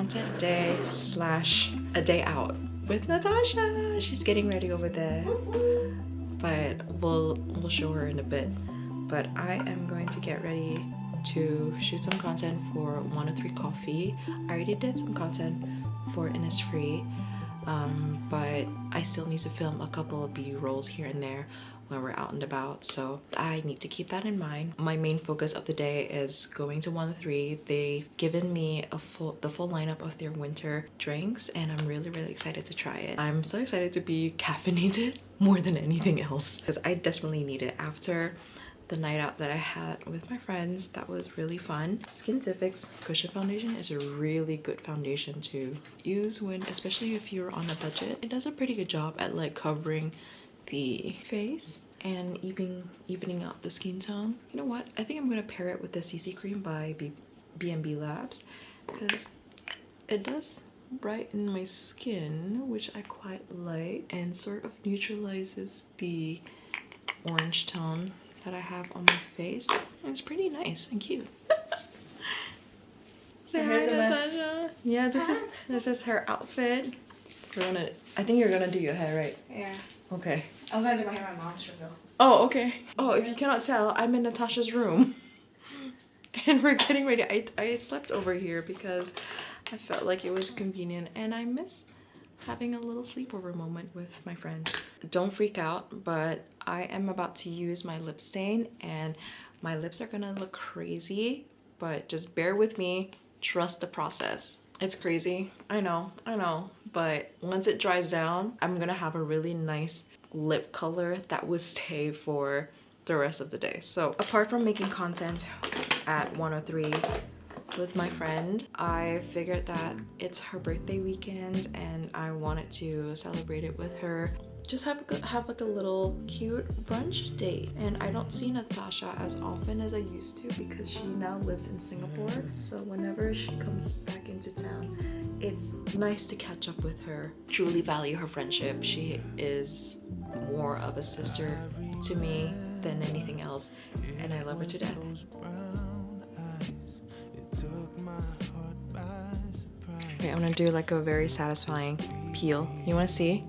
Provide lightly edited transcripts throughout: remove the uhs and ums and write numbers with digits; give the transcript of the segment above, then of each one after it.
content day slash a day out with Natasha. She's getting ready over there, but we'll show her in a bit. But I am going to get ready to shoot some content for 103 Coffee. I already did some content for Innisfree, but I still need to film a couple of B-rolls here and there when we're out and about, so I need to keep that in mind. My main focus of the day is going to 103. They've given me the full lineup of their winter drinks, and I'm really excited to try it. I'm so excited to be caffeinated more than anything else, because I desperately need it after the night out that I had with my friends. That was really fun. Skintific's Cushion Foundation is a really good foundation to use when, especially if you're on a budget. It does a pretty good job at like covering the face and evening out the skin tone. You know what? I think I'm gonna pair it with the CC cream by B&B Labs, because it does brighten my skin, which I quite like, and sort of neutralizes the orange tone that I have on my face. And it's pretty nice and cute. So here's the Natasha. Yeah, this is her outfit. I think you're gonna do your hair, right? Yeah. Okay. I'm gonna do my hair in my mom's room though. Oh, okay. Oh, if you cannot tell, I'm in Natasha's room. And we're getting ready. I slept over here because I felt like it was convenient, and I miss having a little sleepover moment with my friends. Don't freak out, but I am about to use my lip stain, and my lips are gonna look crazy, but just bear with me. Trust the process. It's crazy, I know, but once it dries down, I'm gonna have a really nice lip color that will stay for the rest of the day. So apart from making content at 103 with my friend, I figured that it's her birthday weekend and I wanted to celebrate it with her. Just have like a little cute brunch date. And I don't see Natasha as often as I used to because she now lives in Singapore. So whenever she comes back into town, it's nice to catch up with her. Truly value her friendship. She is more of a sister to me than anything else, and I love her to death. Okay, I'm gonna do like a very satisfying peel. You wanna see?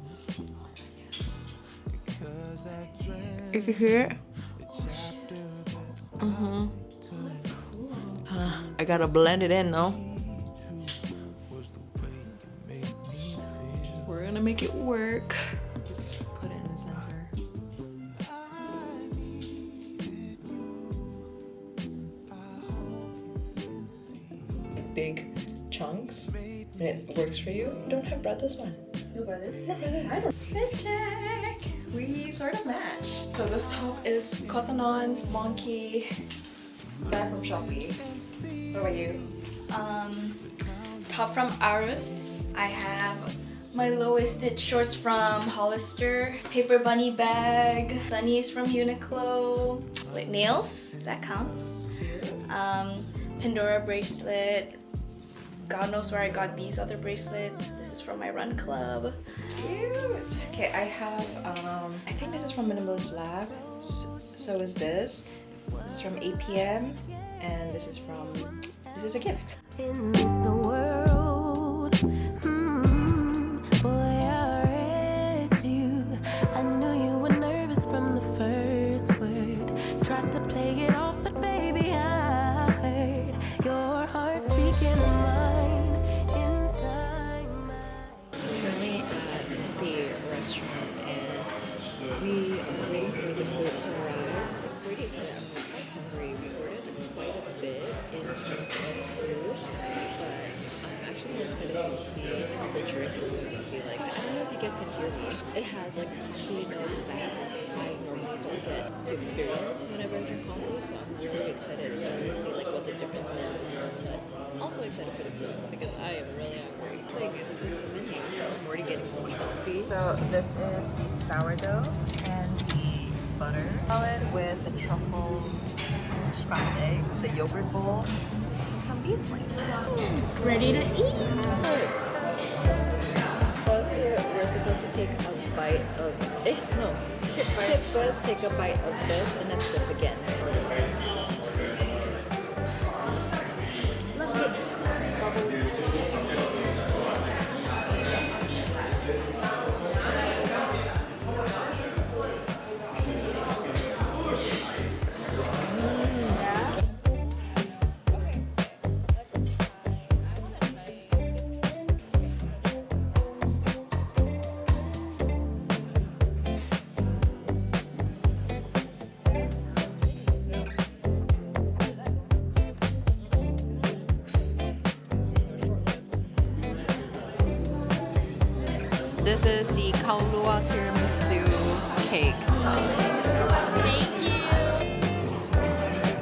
You can hear it? I gotta blend it in though. We're gonna make it work. Just put it in the center. Big chunks. It works for you. You don't have brothers, one. No brothers. No brothers. I don't. Fit check. We sort of match. So this top is Cotton On Monkey, back from Shopee. What about you? Top from Arus. I have my low-waisted shorts from Hollister, paper bunny bag, sunnies from Uniqlo, with nails, that counts. Pandora bracelet. God knows where I got these other bracelets. This is from my run club. Cute. Okay, I have I think this is from Minimalist Lab. So is this. This is from APM, and this is a gift. In this world, boy, I read you. I knew you were nervous from the first word. Tried to play it off, but baby, I heard your heart speaking of mine in time. Currently at the restaurant, and we are waiting for the food to arrive. I'm pretty excited. I'm quite hungry. We ordered quite a bit in terms of food, but I'm actually more excited to see what the drink is going to be like. I don't know if you guys can hear me. It has like chili notes that I normally don't get to experience whenever I drink coffee, so I'm really excited to see like what the difference is. But also excited for the food because I am really hungry. Like, this is the menu. I'm already getting so much coffee. So this is the sourdough and the butter salad with the truffle scrambled eggs, the yogurt bowl, and some beef slices. Ready to eat? We're supposed to take a bite of sip first, take a bite of this, and then sip again. Look, it's bubbles. This is the Kaulua tiramisu cake. Thank you.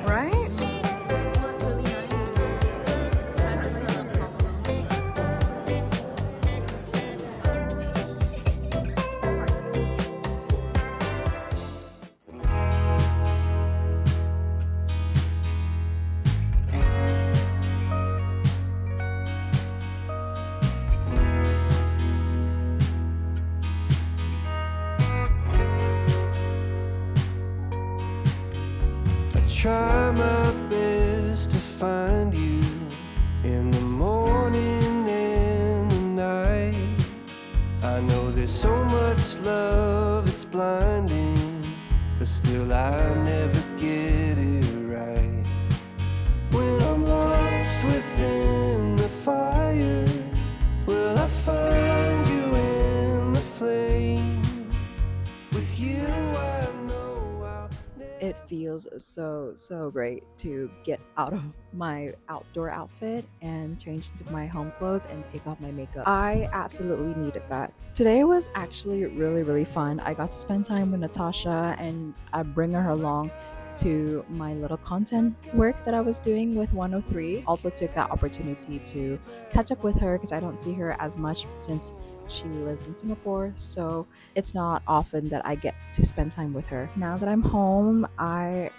Right? That's really Try my best to find you in the morning and the night. I know there's so much love, it's blinding, but still I never get it right. When I'm lost within the fire, will I find you in the flame? With you I know I'll never. It feels so great to get out of my outdoor outfit and change into my home clothes and take off my makeup. I absolutely needed that. Today was actually really fun. I got to spend time with Natasha and I bring her along to my little content work that I was doing with 103. Also took that opportunity to catch up with her because I don't see her as much since she lives in Singapore, so it's not often that I get to spend time with her. Now that I'm home, I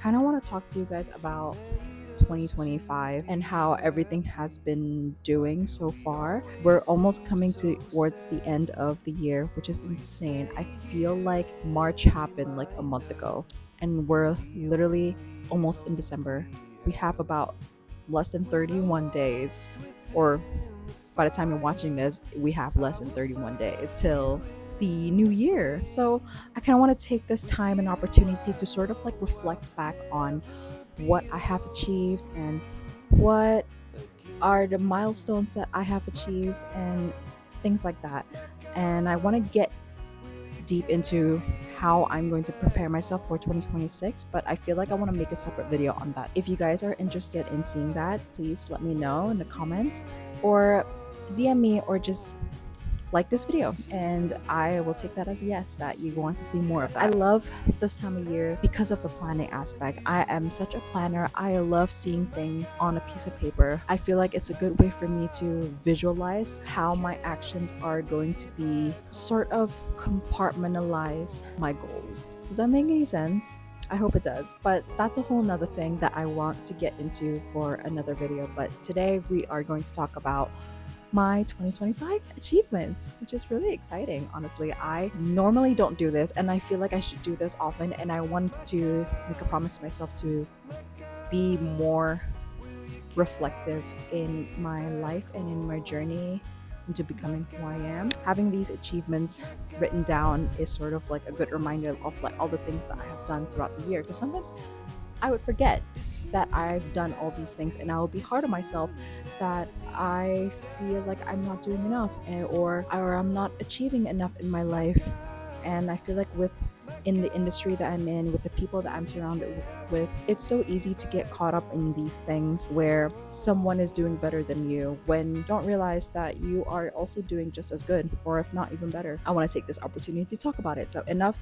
kind of want to talk to you guys about 2025 and how everything has been doing so far. We're almost coming towards the end of the year, which is insane. I feel like March happened like a month ago and we're literally almost in December. We have about less than 31 days, or by the time you're watching this, we have less than 31 days till the new year. So I kind of want to take this time and opportunity to sort of like reflect back on what I have achieved and what are the milestones that I have achieved and things like that. And I want to get deep into how I'm going to prepare myself for 2026, but I feel like I want to make a separate video on that. If you guys are interested in seeing that, please let me know in the comments or DM me or just like this video and I will take that as a yes that you want to see more of that. I love this time of year because of the planning aspect. I am such a planner. I love seeing things on a piece of paper. I feel like it's a good way for me to visualize how my actions are going to be, sort of compartmentalize my goals. Does that make any sense? I hope it does, but that's a whole nother thing that I want to get into for another video. But today we are going to talk about my 2025 achievements, which is really exciting. Honestly, I normally don't do this and I feel like I should do this often, and I want to make a promise to myself to be more reflective in my life and in my journey into becoming who I am. Having these achievements written down is sort of like a good reminder of like all the things that I have done throughout the year, because sometimes I would forget that I've done all these things and I will be hard on myself that I feel like I'm not doing enough or I'm not achieving enough in my life. And I feel like in the industry that I'm in, with the people that I'm surrounded with, it's so easy to get caught up in these things where someone is doing better than you when you don't realize that you are also doing just as good, or if not even better. I want to take this opportunity to talk about it. So enough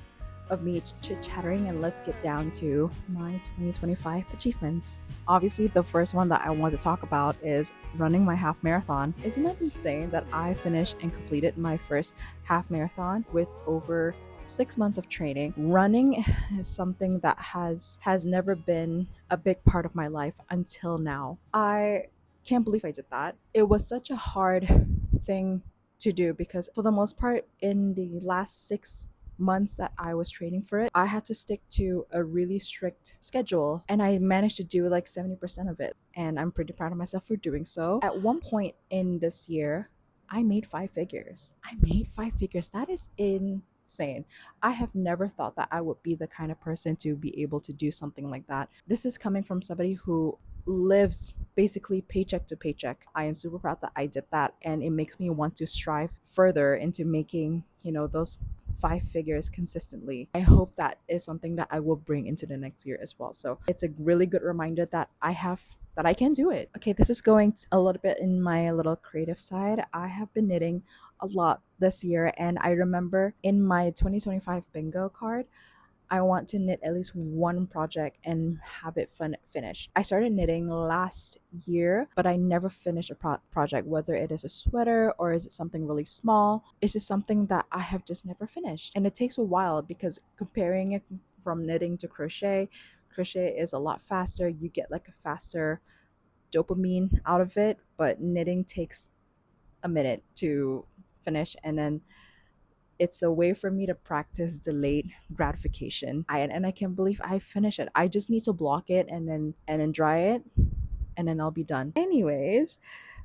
of me chit-chattering and let's get down to my 2025 achievements. Obviously, the first one that I want to talk about is running my half marathon. Isn't that insane that I finished and completed my first half marathon with over 6 months of training? Running is something that has never been a big part of my life until now. I can't believe I did that. It was such a hard thing to do because for the most part in the last 6 months that I was training for it, I had to stick to a really strict schedule and I managed to do like 70% of it, and I'm pretty proud of myself for doing so. At one point in this year, I made 5 figures. That is insane. I have never thought that I would be the kind of person to be able to do something like that. This is coming from somebody who lives basically paycheck to paycheck. I am super proud that I did that, and it makes me want to strive further into making, those 5 figures consistently. I hope that is something that I will bring into the next year as well. So it's a really good reminder that I have that I can do it. Okay, this is going a little bit in my little creative side. I have been knitting a lot this year, and I remember in my 2025 bingo card, I want to knit at least one project and have it finished. I started knitting last year, but I never finished a project, whether it is a sweater or is it something really small. It's just something that I have just never finished. And it takes a while because comparing it from knitting to crochet, crochet is a lot faster. You get like a faster dopamine out of it, but knitting takes a minute to finish, and then it's a way for me to practice delayed gratification. And I can't believe I finished it. I just need to block it and then dry it, and then I'll be done. Anyways,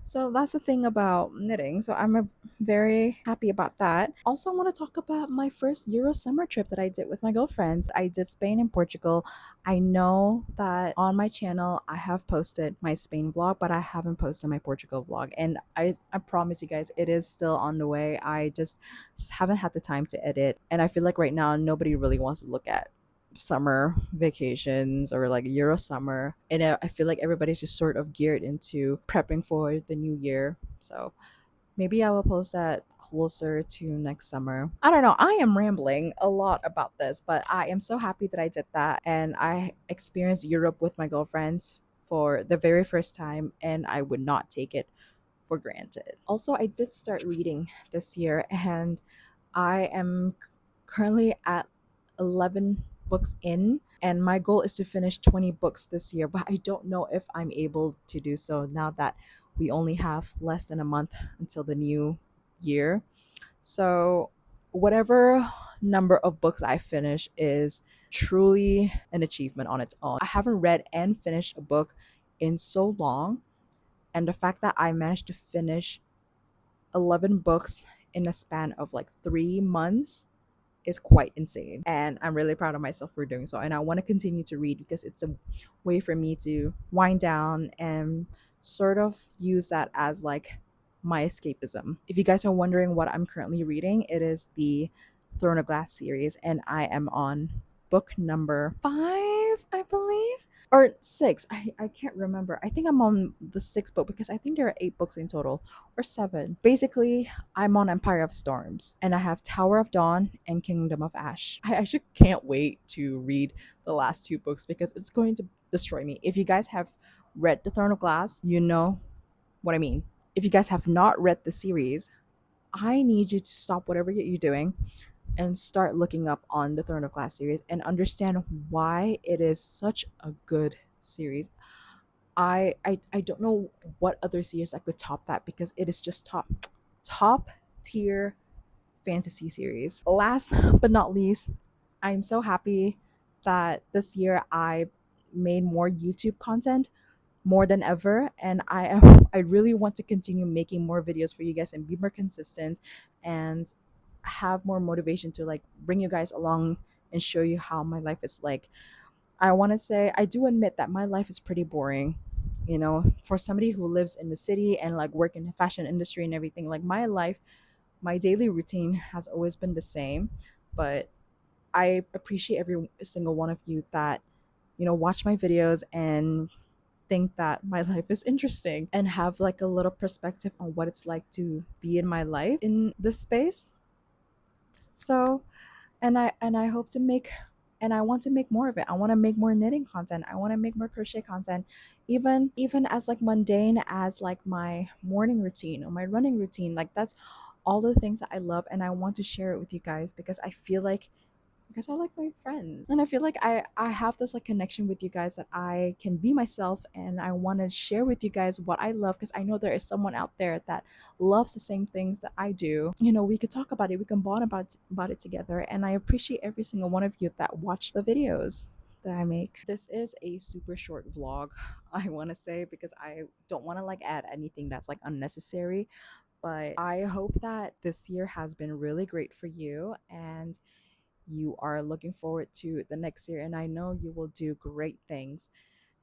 so that's the thing about knitting. So I'm very happy about that. Also, I want to talk about my first Euro summer trip that I did with my girlfriends. I did Spain and Portugal. I know that on my channel I have posted my Spain vlog, but I haven't posted my Portugal vlog. And I promise you guys, it is still on the way. I just haven't had the time to edit. And I feel like right now nobody really wants to look at summer vacations or like Euro summer, and I feel like everybody's just sort of geared into prepping for the new year. So maybe I will post that closer to next summer. I don't know, I am rambling a lot about this, but I am so happy that I did that, and I experienced Europe with my girlfriends for the very first time, and I would not take it for granted. Also, I did start reading this year, and I am currently at 11 books in, and my goal is to finish 20 books this year, but I don't know if I'm able to do so now that we only have less than a month until the new year. So, whatever number of books I finish is truly an achievement on its own. I haven't read and finished a book in so long, and the fact that I managed to finish 11 books in a span of like 3 months is quite insane. And I'm really proud of myself for doing so. And I want to continue to read because it's a way for me to wind down and sort of use that as like my escapism. If you guys are wondering what I'm currently reading, it is the Throne of Glass series, and I am on book number 5, I believe, or 6. I can't remember. I think I'm on the 6th book because I think there are 8 books in total, or 7. Basically, I'm on Empire of Storms, and I have Tower of Dawn and Kingdom of Ash. I actually can't wait to read the last 2 books because it's going to destroy me. If you guys have read The Throne of Glass, you know what I mean. If you guys have not read the series, I need you to stop whatever you're doing and start looking up on the Throne of Glass series and understand why it is such a good series. I don't know what other series that could top that because it is just top tier fantasy series. Last but not least, I'm so happy that this year I made more YouTube content more than ever, and I really want to continue making more videos for you guys and be more consistent and have more motivation to like bring you guys along and show you how my life is like. I want to say I do admit that my life is pretty boring. You know, for somebody who lives in the city and like work in the fashion industry and everything, like my life, my daily routine has always been the same. But I appreciate every single one of you that, you know, watch my videos and think that my life is interesting and have like a little perspective on what it's like to be in my life in this space. So, and I hope to make, and I want to make more of it. I want to make more knitting content. I want to make more crochet content, even as like mundane as like my morning routine or my running routine. Like that's all the things that I love, and I want to share it with you guys because I feel like you guys are like my friends, and I feel like I have this like connection with you guys that I can be myself, and I want to share with you guys what I love because I know there is someone out there that loves the same things that I do. You know, we could talk about it, we can bond about it together, and I appreciate every single one of you that watch the videos that I make. This is a super short vlog, I want to say, because I don't want to like add anything that's like unnecessary, but I hope that this year has been really great for you and you are looking forward to the next year, and I know you will do great things.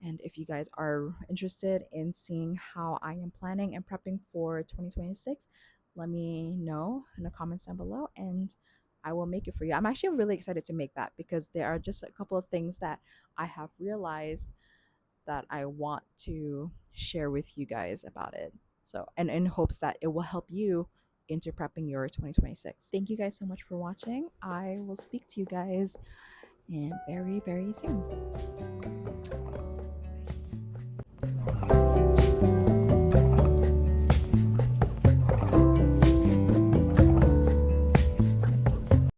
And if you guys are interested in seeing how I am planning and prepping for 2026, let me know in the comments down below and I will make it for you. I'm actually really excited to make that because there are just a couple of things that I have realized that I want to share with you guys about it. So, and in hopes that it will help you into prepping your 2026. Thank you guys so much for watching. I will speak to you guys and very, very soon.